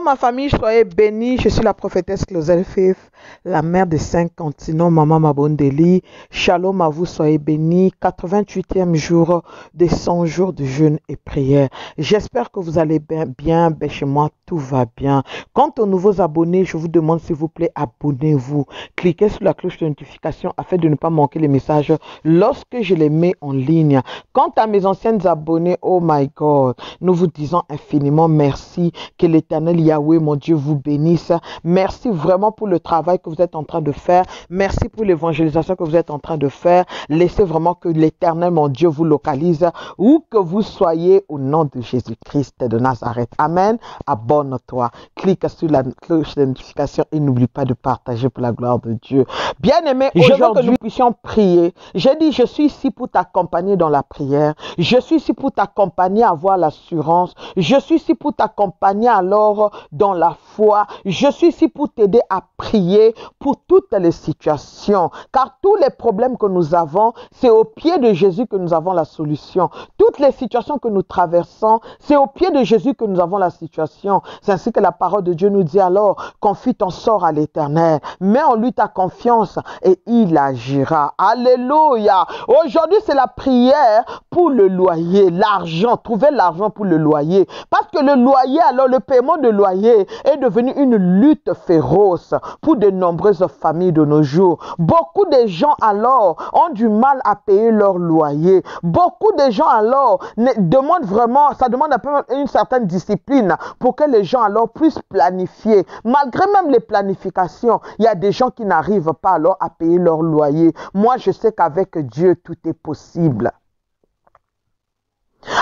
ma famille, soyez bénis. Je suis la prophétesse Claudel Faith, la mère des 5 continents, Maman Mabondeli. Shalom à vous, soyez bénis. 88e jour des 100 jours de jeûne et prière. J'espère que vous allez bien. Chez moi, tout va bien. Quant aux nouveaux abonnés, je vous demande s'il vous plaît, abonnez-vous. Cliquez sur la cloche de notification afin de ne pas manquer les messages lorsque je les mets en ligne. Quant à mes anciennes abonnés, oh my God, nous vous disons infiniment merci. Que l'Éternel Yahweh, mon Dieu, vous bénisse. Merci vraiment pour le travail que vous êtes en train de faire. Merci pour l'évangélisation que vous êtes en train de faire. Laissez vraiment que l'Éternel, mon Dieu, vous localise où que vous soyez au nom de Jésus-Christ de Nazareth. Amen. Abonne-toi. Clique sur la cloche de notification et n'oublie pas de partager pour la gloire de Dieu. Bien-aimé, je veux que nous puissions prier. J'ai dit, je suis ici pour t'accompagner dans la prière. Je suis ici pour t'accompagner à avoir l'assurance. Je suis ici pour t'accompagner alors dans la foi. Je suis ici pour t'aider à prier pour toutes les situations. Car tous les problèmes que nous avons, c'est au pied de Jésus que nous avons la solution. Toutes les situations que nous traversons, c'est au pied de Jésus que nous avons la situation. C'est ainsi que la parole de Dieu nous dit alors, confie ton sort à l'Éternel. Mets en lui ta confiance et il agira. Alléluia. Aujourd'hui, c'est la prière pour le loyer, l'argent. Trouver l'argent pour le loyer. Parce que le loyer, alors le paiement de loyer est devenu une lutte féroce pour de nombreuses familles de nos jours. Beaucoup de gens alors ont du mal à payer leur loyer. Beaucoup de gens alors demandent vraiment, ça demande un peu une certaine discipline pour que les gens alors puissent planifier. Malgré même les planifications, il y a des gens qui n'arrivent pas alors à payer leur loyer. Moi, je sais qu'avec Dieu, tout est possible.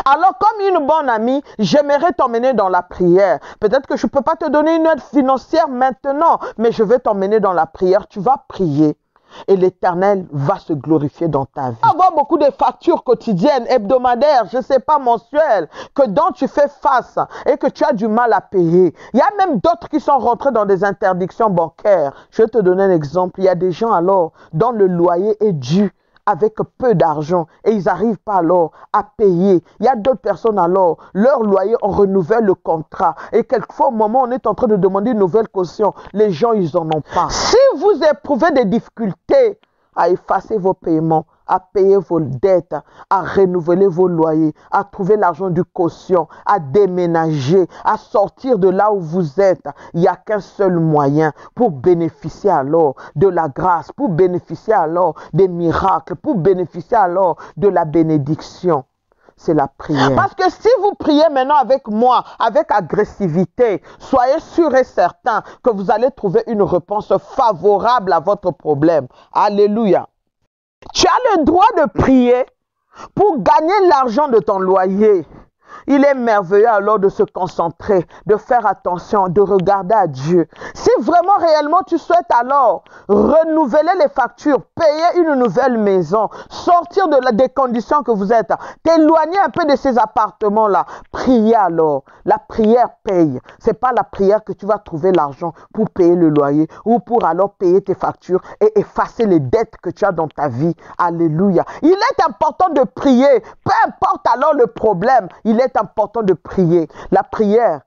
Alors, comme une bonne amie, j'aimerais t'emmener dans la prière. Peut-être que je ne peux pas te donner une aide financière maintenant, mais je vais t'emmener dans la prière. Tu vas prier et l'Éternel va se glorifier dans ta vie. Tu vas avoir beaucoup de factures quotidiennes, hebdomadaires, je ne sais pas, mensuelles, dont tu fais face et que tu as du mal à payer. Il y a même d'autres qui sont rentrés dans des interdictions bancaires. Je vais te donner un exemple. Il y a des gens alors dont le loyer est dû avec peu d'argent et ils n'arrivent pas alors à payer. Il y a d'autres personnes alors, leur loyer, on renouvelle le contrat. Et quelquefois, au moment où on est en train de demander une nouvelle caution, les gens, ils n'en ont pas. Si vous éprouvez des difficultés à effacer vos paiements, à payer vos dettes, à renouveler vos loyers, à trouver l'argent du caution, à déménager, à sortir de là où vous êtes, il n'y a qu'un seul moyen pour bénéficier alors de la grâce, pour bénéficier alors des miracles, pour bénéficier alors de la bénédiction. C'est la prière. Parce que si vous priez maintenant avec moi, avec agressivité, soyez sûr et certain que vous allez trouver une réponse favorable à votre problème. Alléluia. Tu as le droit de prier pour gagner l'argent de ton loyer. Il est merveilleux alors de se concentrer, de faire attention, de regarder à Dieu. Si vraiment réellement tu souhaites alors renouveler les factures, payer une nouvelle maison, sortir des conditions que vous êtes, t'éloigner un peu de ces appartements-là, priez alors. La prière paye. Ce n'est pas la prière que tu vas trouver l'argent pour payer le loyer ou pour alors payer tes factures et effacer les dettes que tu as dans ta vie. Alléluia. Il est important de prier. Peu importe alors le problème, il est important de prier. La prière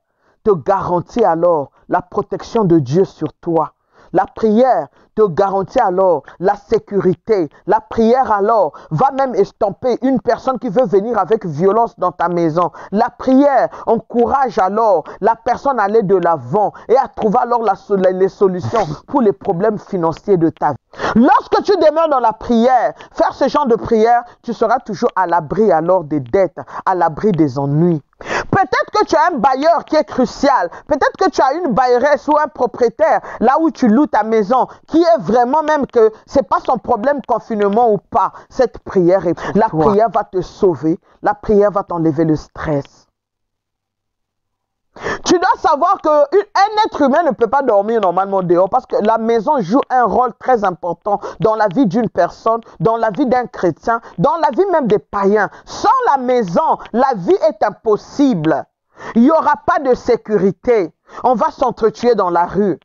te garantit alors la protection de Dieu sur toi. La prière te garantit alors la sécurité. La prière alors va même estomper une personne qui veut venir avec violence dans ta maison. La prière encourage alors la personne à aller de l'avant et à trouver alors les solutions pour les problèmes financiers de ta vie. Lorsque tu demeures dans la prière, faire ce genre de prière, tu seras toujours à l'abri alors des dettes, à l'abri des ennuis. Peut-être que tu as un bailleur qui est crucial. Peut-être que tu as une bailleresse ou un propriétaire là où tu loues ta maison qui est vraiment même que c'est pas son problème confinement ou pas. Cette prière, la prière va te sauver. La prière va t'enlever le stress. Tu dois savoir qu'un être humain ne peut pas dormir normalement dehors parce que la maison joue un rôle très important dans la vie d'une personne, dans la vie d'un chrétien, dans la vie même des païens. Sans la maison, la vie est impossible. Il n'y aura pas de sécurité. On va s'entretuer dans la rue.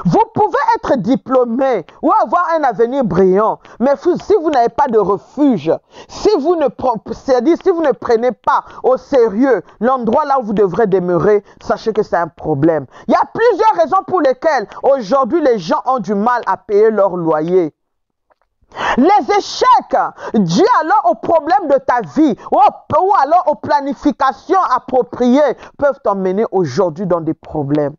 Vous pouvez être diplômé ou avoir un avenir brillant, mais si vous n'avez pas de refuge, si vous ne prenez pas au sérieux l'endroit là où vous devrez demeurer, sachez que c'est un problème. Il y a plusieurs raisons pour lesquelles aujourd'hui les gens ont du mal à payer leur loyer. Les échecs dus alors aux problèmes de ta vie ou alors aux planifications appropriées peuvent t'emmener aujourd'hui dans des problèmes.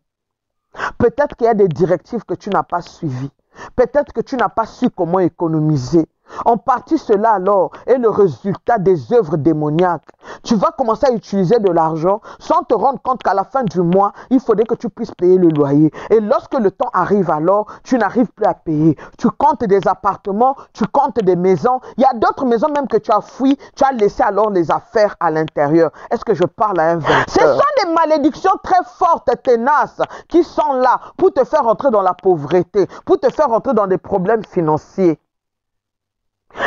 Peut-être qu'il y a des directives que tu n'as pas suivies. Peut-être que tu n'as pas su comment économiser. En partie, cela alors est le résultat des œuvres démoniaques. Tu vas commencer à utiliser de l'argent sans te rendre compte qu'à la fin du mois, il faudrait que tu puisses payer le loyer. Et lorsque le temps arrive alors, tu n'arrives plus à payer. Tu comptes des appartements, tu comptes des maisons. Il y a d'autres maisons même que tu as fouillées, tu as laissé alors les affaires à l'intérieur. Est-ce que je parle à un vainqueur? Ce sont des malédictions très fortes, ténaces, qui sont là pour te faire entrer dans la pauvreté, pour te faire entrer dans des problèmes financiers.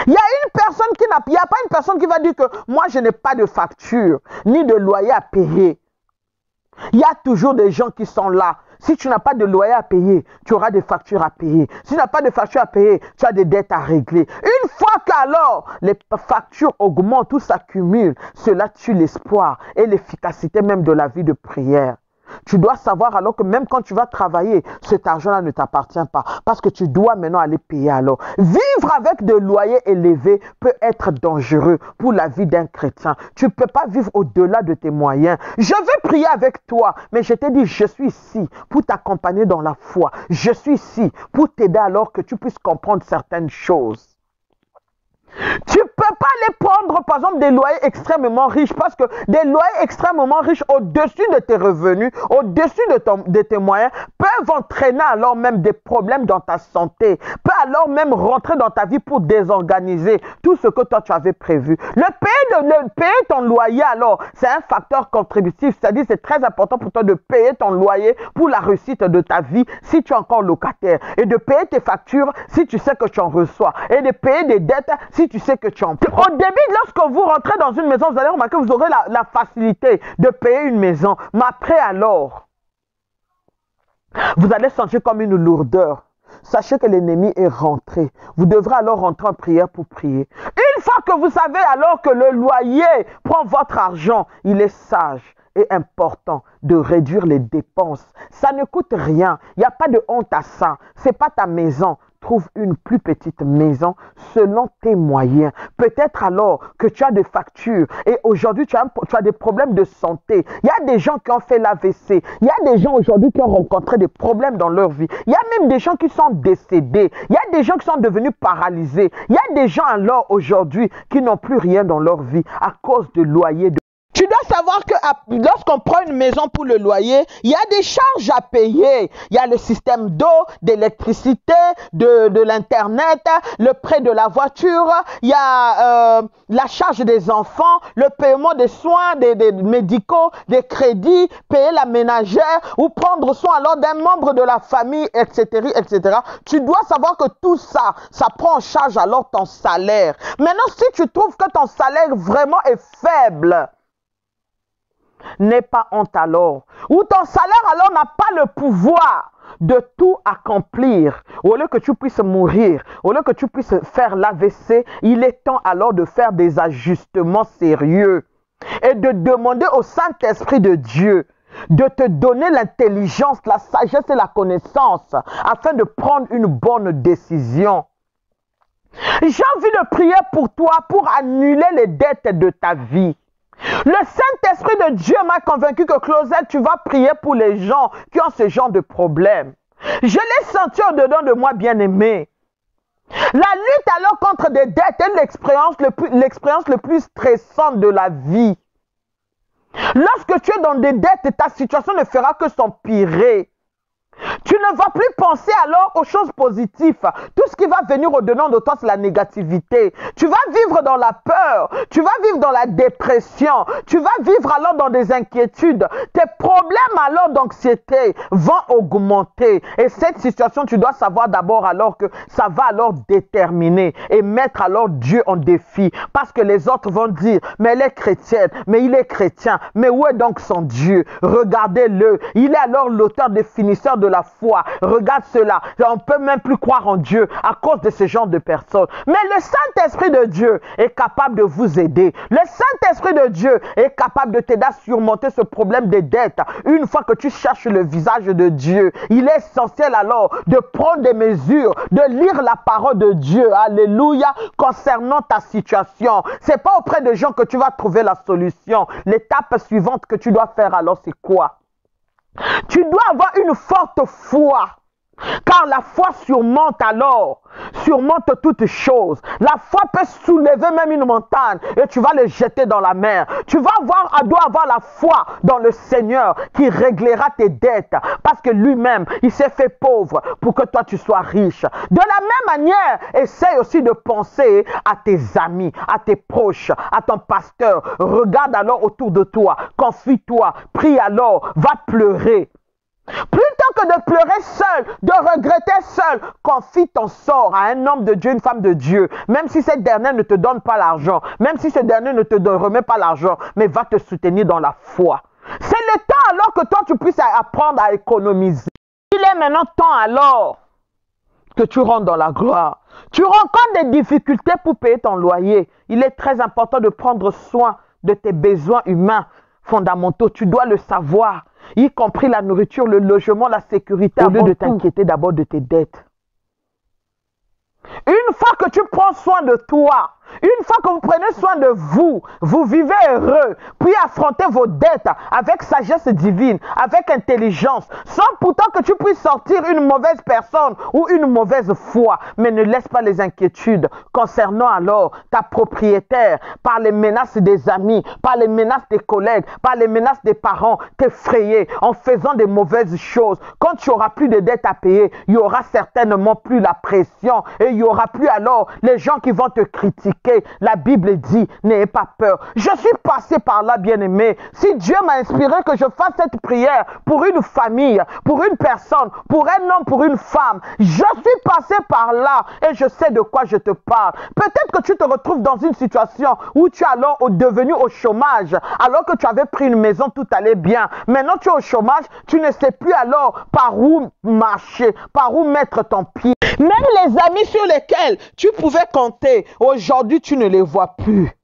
Il y a pas une personne qui va dire que moi je n'ai pas de facture, ni de loyer à payer. Il y a toujours des gens qui sont là. Si tu n'as pas de loyer à payer, tu auras des factures à payer. Si tu n'as pas de factures à payer, tu as des dettes à régler. Une fois qu'alors les factures augmentent ou s'accumulent, cela tue l'espoir et l'efficacité même de la vie de prière. Tu dois savoir alors que même quand tu vas travailler, cet argent-là ne t'appartient pas. Parce que tu dois maintenant aller payer alors. Vivre avec des loyers élevés peut être dangereux pour la vie d'un chrétien. Tu ne peux pas vivre au-delà de tes moyens. Je vais prier avec toi, mais je t'ai dit, je suis ici pour t'accompagner dans la foi. Je suis ici pour t'aider alors que tu puisses comprendre certaines choses. Tu ne peux pas aller prendre, par exemple, des loyers extrêmement riches parce que des loyers extrêmement riches au-dessus de tes revenus, au-dessus de tes moyens, peuvent entraîner alors même des problèmes dans ta santé, peuvent alors même rentrer dans ta vie pour désorganiser tout ce que toi tu avais prévu. Le payer ton loyer alors, c'est un facteur contributif, c'est-à-dire c'est très important pour toi de payer ton loyer pour la réussite de ta vie si tu es encore locataire et de payer tes factures si tu sais que tu en reçois et de payer des dettes si tu sais que tu en prends. Au début, lorsque vous rentrez dans une maison, vous allez remarquer que vous aurez la facilité de payer une maison. Mais après alors, vous allez sentir comme une lourdeur. Sachez que l'ennemi est rentré. Vous devrez alors rentrer en prière pour prier. Une fois que vous savez alors que le loyer prend votre argent, il est sage et important de réduire les dépenses. Ça ne coûte rien. Il n'y a pas de honte à ça. Ce n'est pas ta maison. Trouve une plus petite maison selon tes moyens. Peut-être alors que tu as des factures et aujourd'hui tu as des problèmes de santé. Il y a des gens qui ont fait l'AVC. Il y a des gens aujourd'hui qui ont rencontré des problèmes dans leur vie. Il y a même des gens qui sont décédés. Il y a des gens qui sont devenus paralysés. Il y a des gens alors aujourd'hui qui n'ont plus rien dans leur vie à cause de loyer. Tu dois savoir que lorsqu'on prend une maison pour le loyer, il y a des charges à payer. Il y a le système d'eau, d'électricité, de l'Internet, le prêt de la voiture, il y a la charge des enfants, le paiement des soins, des médicaux, des crédits, payer la ménagère ou prendre soin alors d'un membre de la famille, etc., etc. Tu dois savoir que tout ça, ça prend en charge alors ton salaire. Maintenant, si tu trouves que ton salaire vraiment est faible, n'aie pas honte alors. Ou ton salaire alors n'a pas le pouvoir de tout accomplir. Au lieu que tu puisses mourir, au lieu que tu puisses faire l'AVC, il est temps alors de faire des ajustements sérieux et de demander au Saint-Esprit de Dieu de te donner l'intelligence, la sagesse et la connaissance afin de prendre une bonne décision. J'ai envie de prier pour toi pour annuler les dettes de ta vie. Le Saint-Esprit de Dieu m'a convaincu que Claudette, tu vas prier pour les gens qui ont ce genre de problème. Je l'ai senti au-dedans de moi, bien-aimé. La lutte alors contre des dettes est l'expérience le plus stressante de la vie. Lorsque tu es dans des dettes, ta situation ne fera que s'empirer. Tu ne vas plus penser alors aux choses positives. Tout ce qui va venir au-dedans de toi, c'est la négativité. Tu vas vivre dans la peur. Tu vas vivre dans la dépression. Tu vas vivre alors dans des inquiétudes. Tes problèmes alors d'anxiété vont augmenter. Et cette situation, tu dois savoir d'abord alors que ça va alors déterminer et mettre alors Dieu en défi. Parce que les autres vont dire, mais elle est chrétienne, mais il est chrétien. Mais où est donc son Dieu? Regardez-le. Il est alors l'auteur définisseur de la foi. Regarde cela. On ne peut même plus croire en Dieu à cause de ce genre de personnes. Mais le Saint-Esprit de Dieu est capable de vous aider. Le Saint-Esprit de Dieu est capable de t'aider à surmonter ce problème des dettes. Une fois que tu cherches le visage de Dieu, il est essentiel alors de prendre des mesures, de lire la parole de Dieu. Alléluia. Concernant ta situation. C'est pas auprès de gens que tu vas trouver la solution. L'étape suivante que tu dois faire alors, c'est quoi? Tu dois avoir une forte foi. Car la foi surmonte toute chose. La foi peut soulever même une montagne et tu vas le jeter dans la mer. Tu dois avoir la foi dans le Seigneur qui réglera tes dettes parce que lui-même, il s'est fait pauvre pour que toi tu sois riche. De la même manière, essaye aussi de penser à tes amis, à tes proches, à ton pasteur. Regarde alors autour de toi, confie-toi, prie alors, va pleurer. Plutôt que de pleurer seul, de regretter seul, confie ton sort à un homme de Dieu, une femme de Dieu. Même si cette dernière ne te donne pas l'argent, même si ce dernier ne te remet pas l'argent, mais va te soutenir dans la foi. C'est le temps alors que toi tu puisses apprendre à économiser. Il est maintenant temps alors que tu rentres dans la gloire. Tu rencontres des difficultés pour payer ton loyer. Il est très important de prendre soin de tes besoins humains fondamentaux. Tu dois le savoir. Y compris la nourriture, le logement, la sécurité, au lieu de t'inquiéter d'abord de tes dettes. Une fois que tu prends soin de toi, une fois que vous prenez soin de vous, vous vivez heureux, puis affrontez vos dettes avec sagesse divine, avec intelligence, sans pourtant que tu puisses sortir une mauvaise personne ou une mauvaise foi. Mais ne laisse pas les inquiétudes concernant alors ta propriétaire, par les menaces des amis, par les menaces des collègues, par les menaces des parents, t'effrayer en faisant des mauvaises choses. Quand tu n'auras plus de dettes à payer, il n'y aura certainement plus la pression et il n'y aura plus alors les gens qui vont te critiquer. La Bible dit, n'ayez pas peur. Je suis passé par là, bien-aimé. Si Dieu m'a inspiré que je fasse cette prière pour une famille, pour une personne, pour un homme, pour une femme, je suis passé par là et je sais de quoi je te parle. Peut-être que tu te retrouves dans une situation où tu es alors devenu au chômage, alors que tu avais pris une maison, tout allait bien. Maintenant tu es au chômage, tu ne sais plus alors par où marcher, par où mettre ton pied. Même les amis sur lesquels tu pouvais compter, aujourd'hui tu ne les vois plus.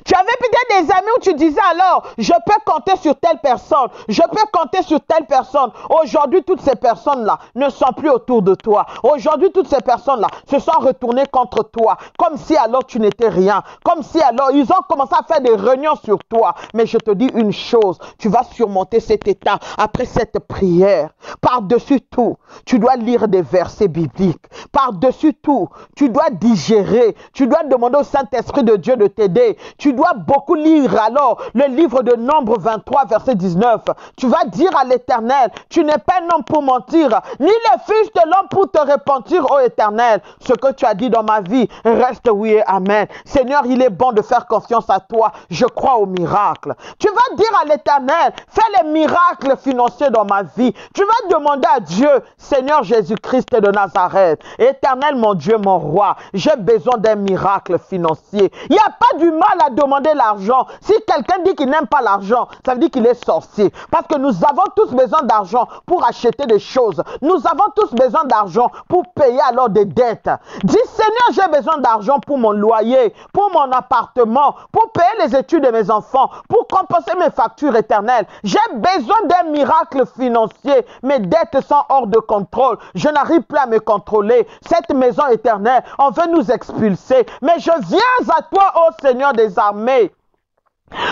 Tu avais peut-être des amis où tu disais alors, je peux compter sur telle personne, je peux compter sur telle personne. Aujourd'hui, toutes ces personnes-là ne sont plus autour de toi. Aujourd'hui, toutes ces personnes-là se sont retournées contre toi, comme si alors tu n'étais rien, comme si alors ils ont commencé à faire des réunions sur toi. Mais je te dis une chose, tu vas surmonter cet état après cette prière. Par-dessus tout, tu dois lire des versets bibliques. Par-dessus tout, tu dois digérer, tu dois demander au Saint-Esprit de Dieu de t'aider. Tu dois beaucoup lire alors le livre de Nombre 23, verset 19. Tu vas dire à l'Éternel, tu n'es pas un homme pour mentir, ni le fils de l'homme pour te repentir, ô Éternel. Ce que tu as dit dans ma vie, reste oui et amen. Seigneur, il est bon de faire confiance à toi. Je crois au miracle. Tu vas dire à l'Éternel, fais les miracles financiers dans ma vie. Tu vas demander à Dieu, Seigneur Jésus-Christ de Nazareth, Éternel mon Dieu, mon roi, j'ai besoin d'un miracle financier. Il n'y a pas du mal à demander l'argent. Si quelqu'un dit qu'il n'aime pas l'argent, ça veut dire qu'il est sorcier. Parce que nous avons tous besoin d'argent pour acheter des choses. Nous avons tous besoin d'argent pour payer alors des dettes. Dis, Seigneur, j'ai besoin d'argent pour mon loyer, pour mon appartement, pour payer les études de mes enfants, pour compenser mes factures éternelles. J'ai besoin d'un miracle financier. Mes dettes sont hors de contrôle. Je n'arrive plus à me contrôler. Cette maison éternelle, on veut nous expulser. Mais je viens à toi, ô Seigneur des armées.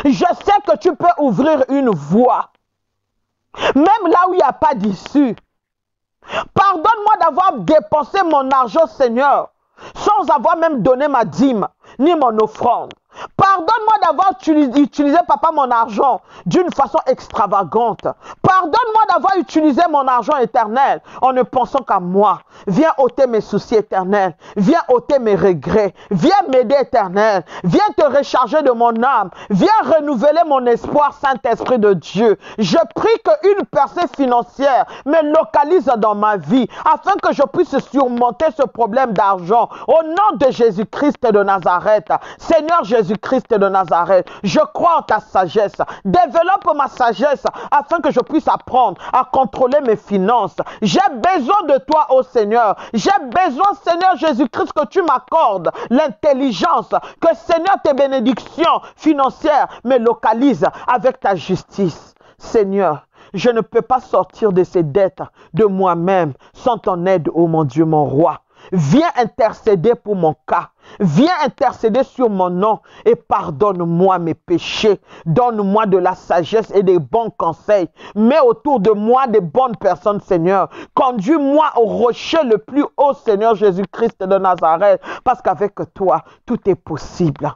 Je sais que tu peux ouvrir une voie, même là où il n'y a pas d'issue. Pardonne-moi d'avoir dépensé mon argent, Seigneur, sans avoir même donné ma dîme, ni mon offrande. Pardonne-moi d'avoir utilisé, papa, mon argent d'une façon extravagante. Pardonne-moi d'avoir utilisé mon argent éternel en ne pensant qu'à moi. Viens ôter mes soucis éternels. Viens ôter mes regrets. Viens m'aider éternel. Viens te recharger de mon âme. Viens renouveler mon espoir, Saint-Esprit de Dieu. Je prie qu'une percée financière me localise dans ma vie afin que je puisse surmonter ce problème d'argent. Au nom de Jésus-Christ de Nazareth. Seigneur Jésus-Christ, Jésus-Christ de Nazareth. Je crois en ta sagesse. Développe ma sagesse afin que je puisse apprendre à contrôler mes finances. J'ai besoin de toi, ô Seigneur. J'ai besoin, Seigneur Jésus-Christ, que tu m'accordes l'intelligence, que Seigneur, tes bénédictions financières me localisent avec ta justice. Seigneur, je ne peux pas sortir de ces dettes de moi-même sans ton aide, ô mon Dieu, mon roi. Viens intercéder pour mon cas. Viens intercéder sur mon nom et pardonne-moi mes péchés. Donne-moi de la sagesse et des bons conseils. Mets autour de moi des bonnes personnes, Seigneur. Conduis-moi au rocher le plus haut, Seigneur Jésus-Christ de Nazareth, parce qu'avec toi, tout est possible.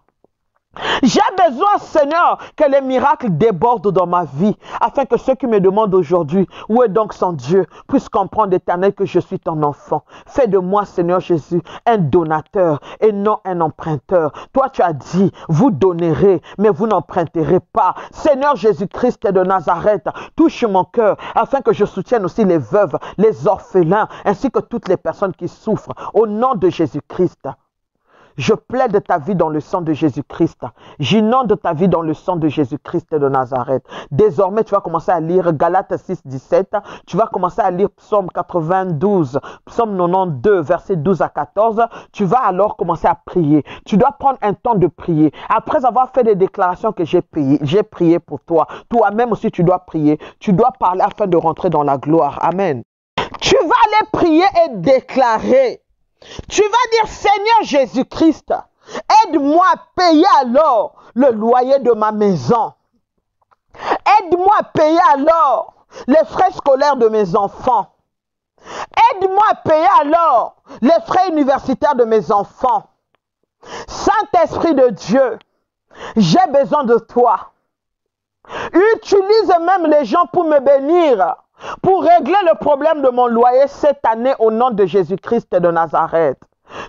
J'ai besoin, Seigneur, que les miracles débordent dans ma vie, afin que ceux qui me demandent aujourd'hui, où est donc son Dieu, puissent comprendre, Éternel, que je suis ton enfant. Fais de moi, Seigneur Jésus, un donateur et non un emprunteur. Toi, tu as dit, vous donnerez, mais vous n'emprunterez pas. Seigneur Jésus-Christ de Nazareth, touche mon cœur, afin que je soutienne aussi les veuves, les orphelins, ainsi que toutes les personnes qui souffrent, au nom de Jésus-Christ. Je plaide ta vie dans le sang de Jésus-Christ. J'inonde ta vie dans le sang de Jésus-Christ de Nazareth. Désormais, tu vas commencer à lire Galates 6, 17. Tu vas commencer à lire Psaume 92, Psaume 92, versets 12 à 14. Tu vas alors commencer à prier. Tu dois prendre un temps de prier. Après avoir fait des déclarations que j'ai prié pour toi. Toi-même aussi, tu dois prier. Tu dois parler afin de rentrer dans la gloire. Amen. Tu vas aller prier et déclarer. Tu vas dire, Seigneur Jésus-Christ, aide-moi à payer alors le loyer de ma maison. Aide-moi à payer alors les frais scolaires de mes enfants. Aide-moi à payer alors les frais universitaires de mes enfants. Saint-Esprit de Dieu, j'ai besoin de toi. Utilise même les gens pour me bénir, pour régler le problème de mon loyer cette année au nom de Jésus-Christ de Nazareth.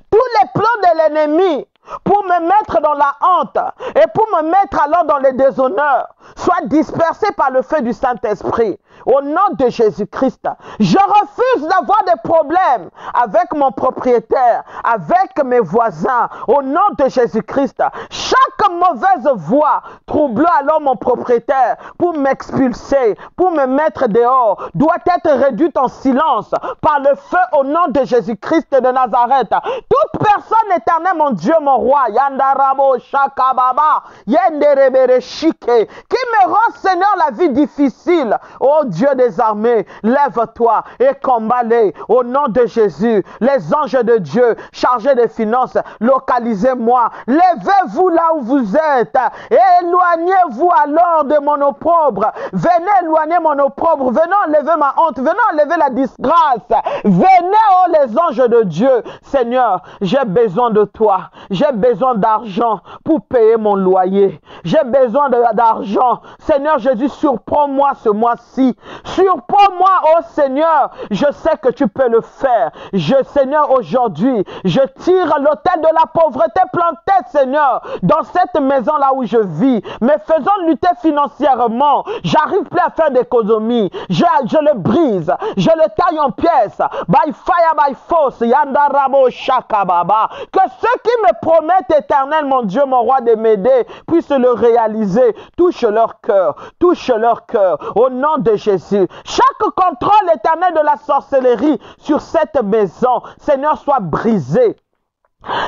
Tous les plans de l'ennemi pour me mettre dans la honte et pour me mettre alors dans les déshonneurs soient dispersés par le feu du Saint-Esprit. Au nom de Jésus-Christ, je refuse d'avoir des problèmes avec mon propriétaire, avec mes voisins. Au nom de Jésus-Christ, chaque mauvaise voix troublant alors mon propriétaire pour m'expulser, pour me mettre dehors, doit être réduite en silence par le feu au nom de Jésus-Christ de Nazareth. Toute personne éternelle, mon Dieu, mon roi, Yandarabo Shakababa, Yenderebere Shike, qui me rend, Seigneur, la vie difficile. Oh Dieu des armées, lève-toi et combat-les au nom de Jésus. Les anges de Dieu chargés des finances, localisez-moi. Levez-vous là où vous êtes. Éloignez-vous alors de mon opprobre. Venez éloigner mon opprobre. Venez enlever ma honte. Venez enlever la disgrâce. Venez, oh les anges de Dieu. Seigneur, j'ai besoin de toi. J'ai besoin d'argent pour payer mon loyer. J'ai besoin d'argent. Seigneur Jésus, surprends-moi ce mois-ci. Surprends-moi, oh Seigneur. Je sais que tu peux le faire. Seigneur, aujourd'hui, je tire l'autel de la pauvreté planté, Seigneur, dans cette maison-là où je vis. Mais faisons lutter financièrement. J'arrive plus à faire d'économie. Je le brise. Je le taille en pièces. By fire, by force. Yandarabo Shakababa. Que ceux qui me promettent, éternel, mon Dieu, mon roi, de m'aider, puissent le réaliser. Touche leur cœur. Touche leur cœur. Au nom de Jésus. Chaque contrôle éternel de la sorcellerie sur cette maison, Seigneur, soit brisé.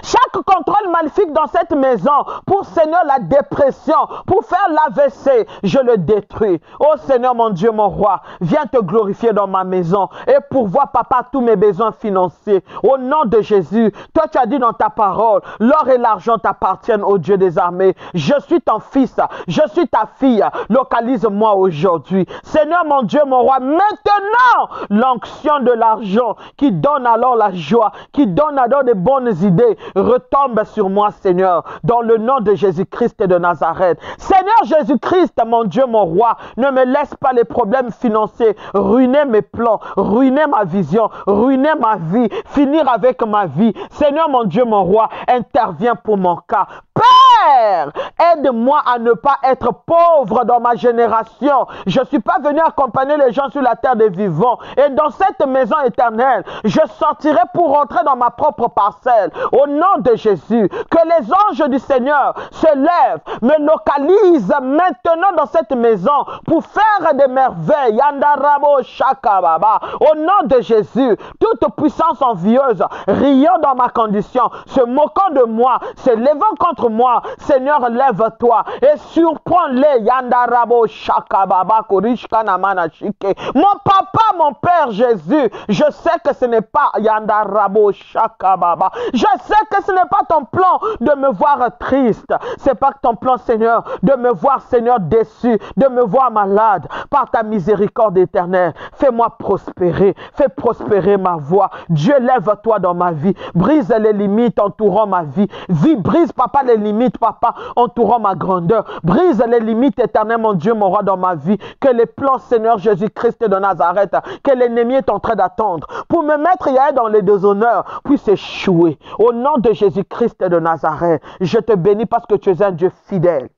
Chaque contrôle maléfique dans cette maison, pour Seigneur la dépression, pour faire l'AVC, je le détruis. Oh Seigneur mon Dieu, mon roi, viens te glorifier dans ma maison et pourvois, papa, tous mes besoins financiers. Au nom de Jésus, toi tu as dit dans ta parole, l'or et l'argent t'appartiennent au Dieu des armées. Je suis ton fils, je suis ta fille. Localise-moi aujourd'hui. Seigneur mon Dieu, mon roi, maintenant, l'onction de l'argent qui donne alors la joie, qui donne alors des bonnes idées, retombe sur moi, Seigneur, dans le nom de Jésus-Christ de Nazareth. Seigneur Jésus-Christ, mon Dieu, mon roi, ne me laisse pas les problèmes financiers ruiner mes plans, ruiner ma vision, ruiner ma vie, finir avec ma vie. Seigneur, mon Dieu, mon roi, interviens pour mon cas. Père, Père, aide-moi à ne pas être pauvre dans ma génération. Je ne suis pas venu accompagner les gens sur la terre des vivants. Et dans cette maison éternelle, je sortirai pour rentrer dans ma propre parcelle. Au nom de Jésus, que les anges du Seigneur se lèvent, me localisent maintenant dans cette maison pour faire des merveilles. Yandarabo Shakababa. Au nom de Jésus, toute puissance envieuse, riant dans ma condition, se moquant de moi, se levant contre moi, Seigneur, lève-toi et surprends-les. Yandarabo Shakababa Korishkana Manashike. Mon papa, mon Père Jésus, je sais que ce n'est pas Yandarabo Shakababa. Je sais que ce n'est pas ton plan de me voir triste. C'est pas ton plan, Seigneur, de me voir, Seigneur, déçu, de me voir malade. Par ta miséricorde éternelle, fais-moi prospérer. Fais prospérer ma voix. Dieu, lève-toi dans ma vie. Brise les limites entourant ma vie. Brise, papa, les limites, papa, entourant ma grandeur. Brise les limites éternelles, mon Dieu, mon roi, dans ma vie. Que les plans, Seigneur Jésus-Christ de Nazareth, que l'ennemi est en train d'attendre pour me mettre dans les déshonneurs, puisse échouer. Au nom de Jésus-Christ de Nazareth, je te bénis parce que tu es un Dieu fidèle.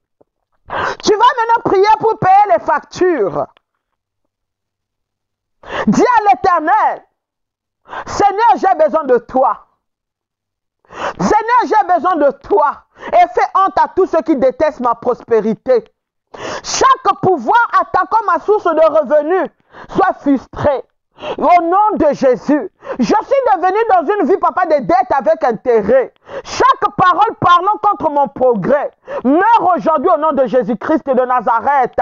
Tu vas maintenant prier pour payer les factures. Dis à l'Éternel, Seigneur, j'ai besoin de toi. Seigneur, j'ai besoin de toi. Et fais honte à tous ceux qui détestent ma prospérité. Chaque pouvoir attaquant ma source de revenus soit frustré. Au nom de Jésus, je suis devenu dans une vie, papa, de dettes avec intérêt. Chaque parole parlant contre mon progrès meurt aujourd'hui au nom de Jésus-Christ de Nazareth.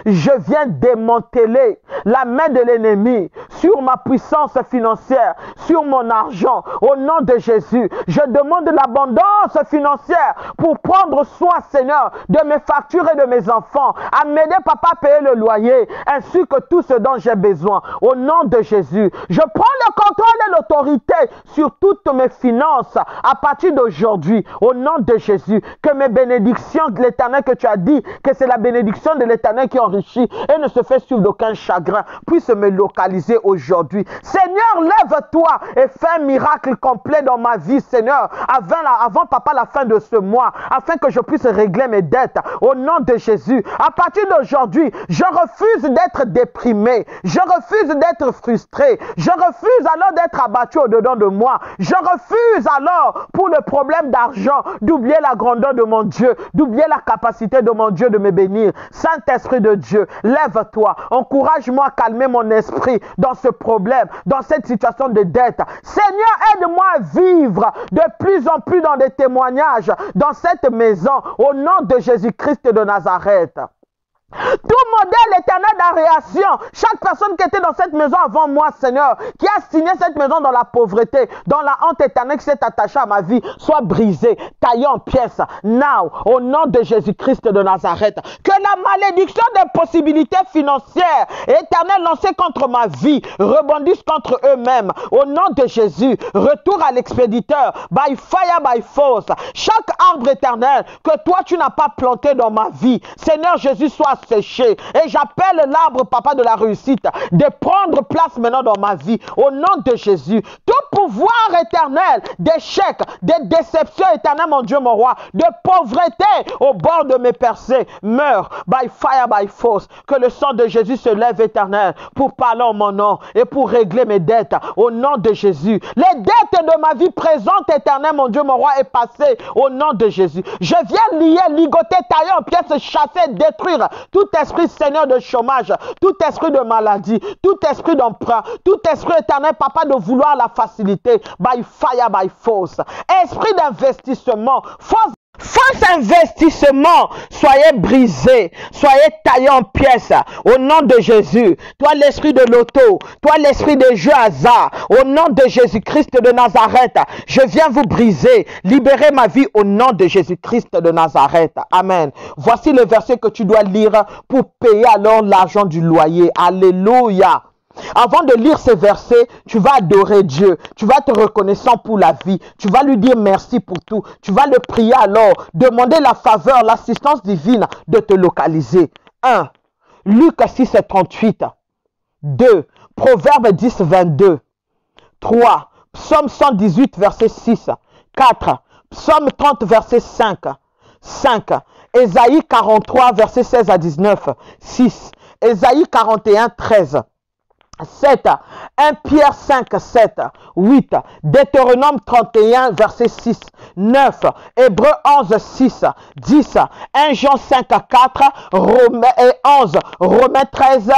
Je viens démanteler la main de l'ennemi sur ma puissance financière, sur mon argent. Au nom de Jésus, je demande l'abondance financière pour prendre soin, Seigneur, de mes factures et de mes enfants, à m'aider, papa, à payer le loyer, ainsi que tout ce dont j'ai besoin. Au nom de Jésus, je prends le contrôle et l'autorité sur toutes mes finances à partir d'aujourd'hui. Au nom de Jésus, que mes bénédictions de l'Éternel, que tu as dit que c'est la bénédiction de l'Éternel qui enrichit et ne se fait suivre d'aucun chagrin, puisse me localiser aujourd'hui. Seigneur, lève-toi et fais un miracle complet dans ma vie, Seigneur, avant papa, la fin de ce mois, afin que je puisse régler mes dettes. Au nom de Jésus, à partir d'aujourd'hui, je refuse d'être déprimé, je refuse d'être frustré, je refuse alors d'être abattu au-dedans de moi, je refuse alors pour le problème d'argent d'oublier la grandeur de mon Dieu, d'oublier la capacité de mon Dieu de me bénir. Saint-Esprit de Dieu, lève-toi, encourage-moi à calmer mon esprit dans ce problème, dans cette situation de dette. Seigneur, aide-moi à vivre de plus en plus dans des témoignages dans cette maison, au nom de Jésus-Christ de Nazareth. Tout modèle éternel d'aréation, chaque personne qui était dans cette maison avant moi, Seigneur, qui a signé cette maison dans la pauvreté, dans la honte éternelle qui s'est attachée à ma vie, soit brisée, taillée en pièces. Now, au nom de Jésus-Christ de Nazareth, que la malédiction des possibilités financières éternelles lancées contre ma vie rebondisse contre eux-mêmes. Au nom de Jésus, retour à l'expéditeur, by fire, by force. Chaque arbre éternel que toi tu n'as pas planté dans ma vie, Seigneur Jésus, soit séché. Et j'appelle l'arbre, papa, de la réussite de prendre place maintenant dans ma vie. Au nom de Jésus, tout pouvoir éternel d'échec, de déception éternelle, mon Dieu, mon roi, de pauvreté au bord de mes percées, meurt by fire, by force. Que le sang de Jésus se lève, éternel, pour parler en mon nom et pour régler mes dettes. Au nom de Jésus, les dettes de ma vie présente, éternel, mon Dieu, mon roi, est passé. Au nom de Jésus, je viens lier, ligoter, tailler en pièces, chasser, détruire tout esprit, Seigneur, de chômage, tout esprit de maladie, tout esprit d'emprunt, tout esprit éternel, papa, de vouloir la facilité, by fire, by force. Esprit d'investissement, faux investissement, soyez brisés, soyez taillés en pièces, au nom de Jésus. Toi, l'esprit de l'auto, toi, l'esprit des jeux hasard, au nom de Jésus-Christ de Nazareth, je viens vous briser, libérer ma vie au nom de Jésus-Christ de Nazareth. Amen. Voici le verset que tu dois lire pour payer alors l'argent du loyer. Alléluia. Avant de lire ces versets, tu vas adorer Dieu, tu vas être reconnaissant pour la vie, tu vas lui dire merci pour tout, tu vas le prier alors, demander la faveur, l'assistance divine de te localiser. 1. Luc 6, 38. 2. Proverbe 10, 22. 3. Psaume 118, verset 6. 4. Psaume 30, verset 5. 5. Ésaïe 43, versets 16 à 19. 6. Ésaïe 41, 13. 7. 1 Pierre 5, 7. 8. Deutéronome 31, verset 6. 9. Hébreux 11, 6. 10. 1 Jean 5, 4. Romains 11. Romains 13,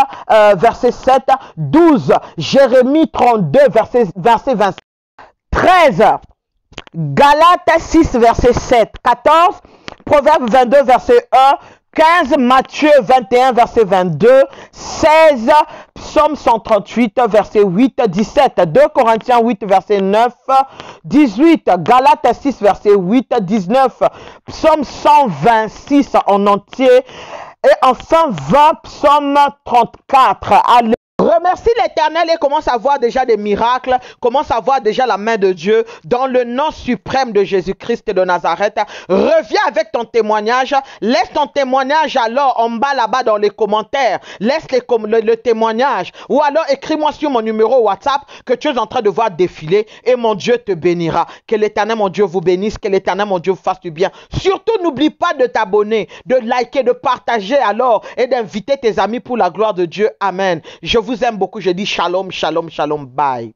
verset 7. 12. Jérémie 32, verset 27. 13. Galates 6, verset 7. 14. Proverbe 22, verset 1. 15, Matthieu 21, verset 22, 16, Psaume 138, verset 8, 17, 2 Corinthiens 8, verset 9, 18, Galates 6, verset 8, 19, Psaume 126 en entier, et enfin 20, Psaume 34. Allez. Remercie l'Éternel et commence à voir déjà des miracles, commence à voir déjà la main de Dieu dans le nom suprême de Jésus-Christ de Nazareth. Reviens avec ton témoignage, laisse ton témoignage alors en bas là-bas dans les commentaires, laisse le témoignage ou alors écris-moi sur mon numéro WhatsApp que tu es en train de voir défiler et mon Dieu te bénira. Que l'Éternel mon Dieu vous bénisse, que l'Éternel mon Dieu vous fasse du bien. Surtout n'oublie pas de t'abonner, de liker, de partager alors et d'inviter tes amis pour la gloire de Dieu. Amen. Je vous aime beaucoup. Je dis shalom, shalom, shalom. Bye.